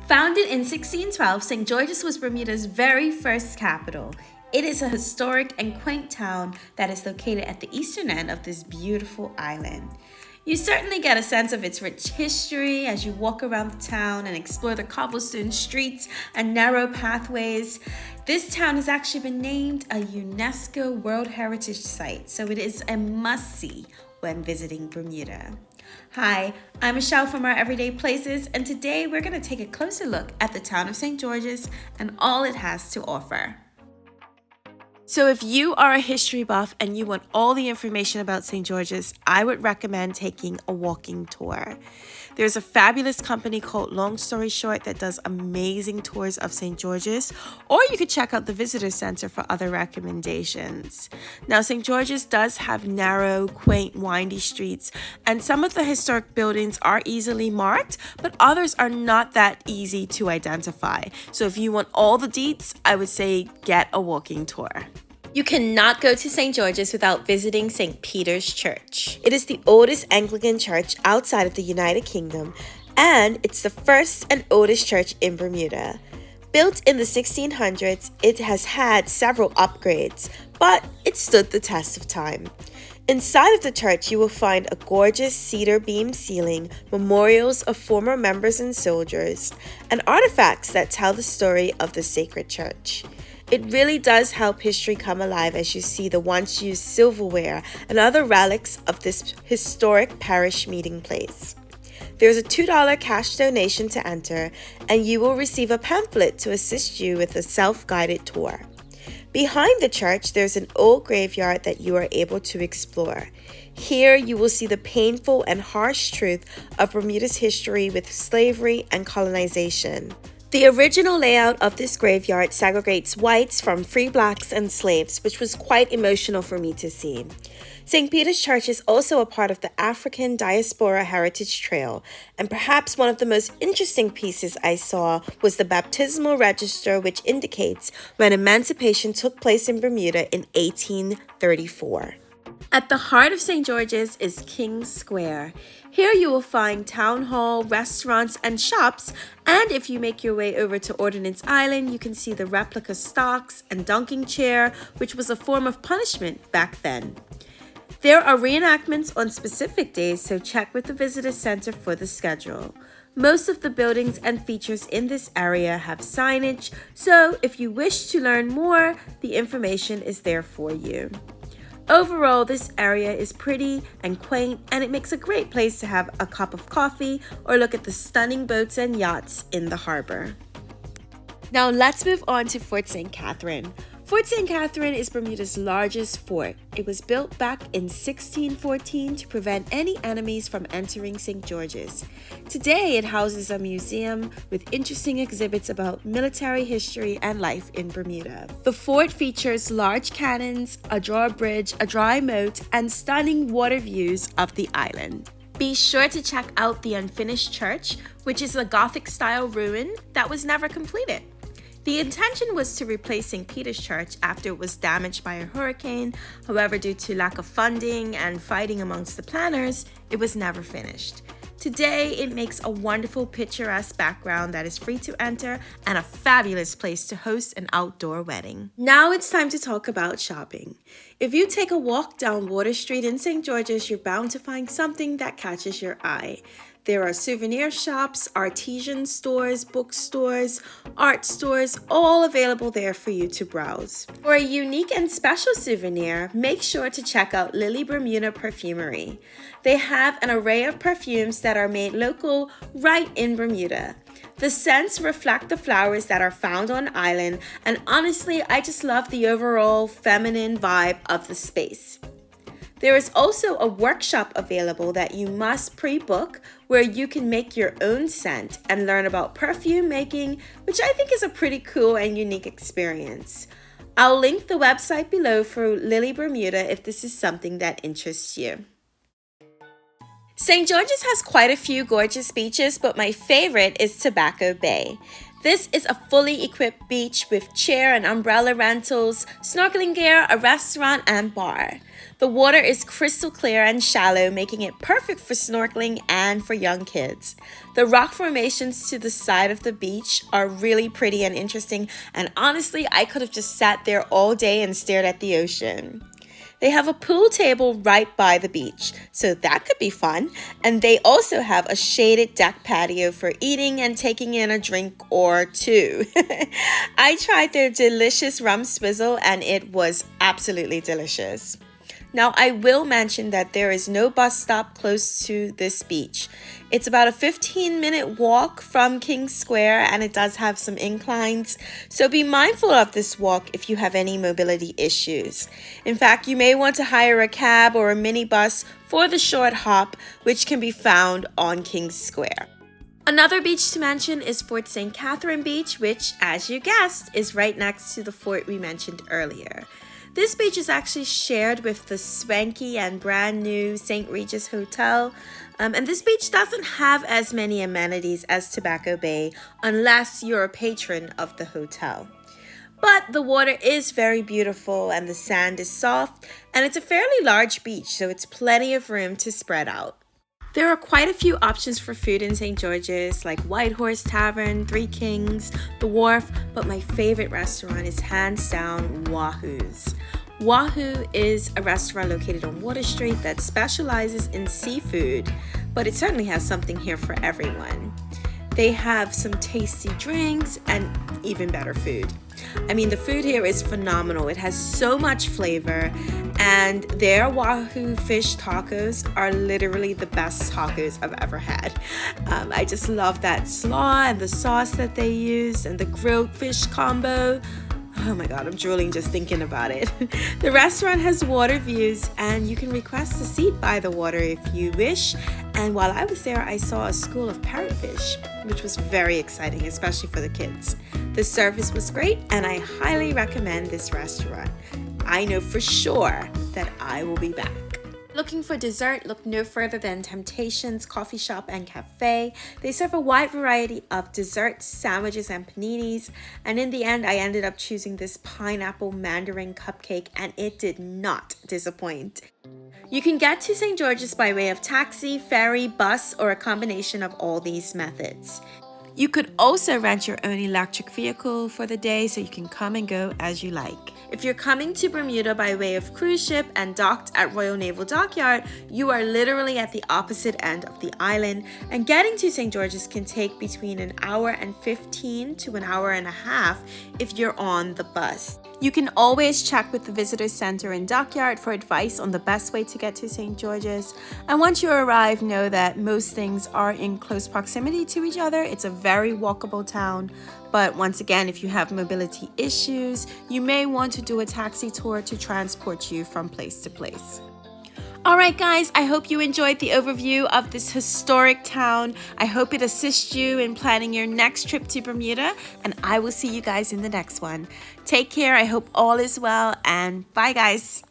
Founded in 1612, St. George's was Bermuda's very first capital. It is a historic and quaint town that is located at the eastern end of this beautiful island. You certainly get a sense of its rich history as you walk around the town and explore the cobblestone streets and narrow pathways. This town has actually been named a UNESCO World Heritage Site, so it is a must-see when visiting Bermuda. Hi, I'm Michelle from Our Everyday Places, and today we're going to take a closer look at the town of St. George's and all it has to offer. So if you are a history buff and you want all the information about St. George's, I would recommend taking a walking tour. There's a fabulous company called Long Story Short that does amazing tours of St. George's, or you could check out the Visitor Center for other recommendations. Now, St. George's does have narrow, quaint, windy streets, and some of the historic buildings are easily marked, but others are not that easy to identify. So if you want all the deets, I would say get a walking tour. You cannot go to St. George's without visiting St. Peter's Church. It is the oldest Anglican church outside of the United Kingdom, and it's the first and oldest church in Bermuda. Built in the 1600s, it has had several upgrades, but it stood the test of time. Inside of the church, you will find a gorgeous cedar beam ceiling, memorials of former members and soldiers, and artifacts that tell the story of the sacred church. It really does help history come alive as you see the once used silverware and other relics of this historic parish meeting place. There's a $2 cash donation to enter, and you will receive a pamphlet to assist you with a self-guided tour. Behind the church, there's an old graveyard that you are able to explore. Here, you will see the painful and harsh truth of Bermuda's history with slavery and colonization. The original layout of this graveyard segregates whites from free blacks and slaves, which was quite emotional for me to see. St. Peter's Church is also a part of the African Diaspora Heritage Trail, and perhaps one of the most interesting pieces I saw was the baptismal register, which indicates when emancipation took place in Bermuda in 1834. At the heart of St. George's is King's Square. Here you will find town hall, restaurants, and shops, and if you make your way over to Ordnance Island, you can see the replica stocks and dunking chair, which was a form of punishment back then. There are reenactments on specific days, so check with the Visitor Center for the schedule. Most of the buildings and features in this area have signage, so if you wish to learn more, the information is there for you. Overall, this area is pretty and quaint, and it makes a great place to have a cup of coffee or look at the stunning boats and yachts in the harbor. Now let's move on to Fort St. Catherine. Fort St. Catherine is Bermuda's largest fort. It was built back in 1614 to prevent any enemies from entering St. George's. Today, it houses a museum with interesting exhibits about military history and life in Bermuda. The fort features large cannons, a drawbridge, a dry moat, and stunning water views of the island. Be sure to check out the unfinished church, which is a Gothic-style ruin that was never completed. The intention was to replace St. Peter's Church after it was damaged by a hurricane. However, due to lack of funding and fighting amongst the planners, it was never finished. Today, it makes a wonderful picturesque background that is free to enter and a fabulous place to host an outdoor wedding. Now it's time to talk about shopping. If you take a walk down Water Street in St. George's, you're bound to find something that catches your eye. There are souvenir shops, artisan stores, bookstores, art stores, all available there for you to browse. For a unique and special souvenir, make sure to check out Lili Bermuda Perfumery. They have an array of perfumes that are made local right in Bermuda. The scents reflect the flowers that are found on island, and honestly, I just love the overall feminine vibe of the space. There is also a workshop available that you must pre-book where you can make your own scent and learn about perfume making, which I think is a pretty cool and unique experience. I'll link the website below for Lili Bermuda if this is something that interests you. St. George's has quite a few gorgeous beaches, but my favorite is Tobacco Bay. This is a fully equipped beach with chair and umbrella rentals, snorkeling gear, a restaurant, and bar. The water is crystal clear and shallow, making it perfect for snorkeling and for young kids. The rock formations to the side of the beach are really pretty and interesting, and honestly, I could have just sat there all day and stared at the ocean. They have a pool table right by the beach, so that could be fun. And they also have a shaded deck patio for eating and taking in a drink or two. I tried their delicious rum swizzle and it was absolutely delicious. Now, I will mention that there is no bus stop close to this beach. It's about a 15-minute walk from King Square, and it does have some inclines, so be mindful of this walk if you have any mobility issues. In fact, you may want to hire a cab or a minibus for the short hop, which can be found on King Square. Another beach to mention is Fort St. Catherine Beach, which, as you guessed, is right next to the fort we mentioned earlier. This beach is actually shared with the swanky and brand new St. Regis Hotel. And this beach doesn't have as many amenities as Tobacco Bay unless you're a patron of the hotel. But the water is very beautiful and the sand is soft, and it's a fairly large beach, so it's plenty of room to spread out. There are quite a few options for food in St. George's, like White Horse Tavern, Three Kings, The Wharf, but my favorite restaurant is hands down Wahoo's. Wahoo is a restaurant located on Water Street that specializes in seafood, but it certainly has something here for everyone. They have some tasty drinks and even better food. I mean, the food here is phenomenal. It has so much flavor, and their Wahoo fish tacos are literally the best tacos I've ever had. I just love that slaw and the sauce that they use and the grilled fish combo. Oh my God, I'm drooling just thinking about it. The restaurant has water views and you can request a seat by the water if you wish. And while I was there, I saw a school of parrotfish, which was very exciting, especially for the kids. The service was great and I highly recommend this restaurant. I know for sure that I will be back. Looking for dessert? Look no further than Temptations Coffee Shop and Cafe. They serve a wide variety of desserts, sandwiches, and paninis. And in the end, I ended up choosing this pineapple mandarin cupcake, and it did not disappoint. You can get to St. George's by way of taxi, ferry, bus, or a combination of all these methods. You could also rent your own electric vehicle for the day so you can come and go as you like. If you're coming to Bermuda by way of cruise ship and docked at Royal Naval Dockyard, you are literally at the opposite end of the island, and getting to St. George's can take between an hour and 15 to an hour and a half if you're on the bus. You can always check with the Visitor Center in Dockyard for advice on the best way to get to St. George's. And once you arrive, know that most things are in close proximity to each other. It's a very walkable town. But once again, if you have mobility issues, you may want to do a taxi tour to transport you from place to place. All right, guys, I hope you enjoyed the overview of this historic town. I hope it assists you in planning your next trip to Bermuda, and I will see you guys in the next one. Take care. I hope all is well, and bye, guys.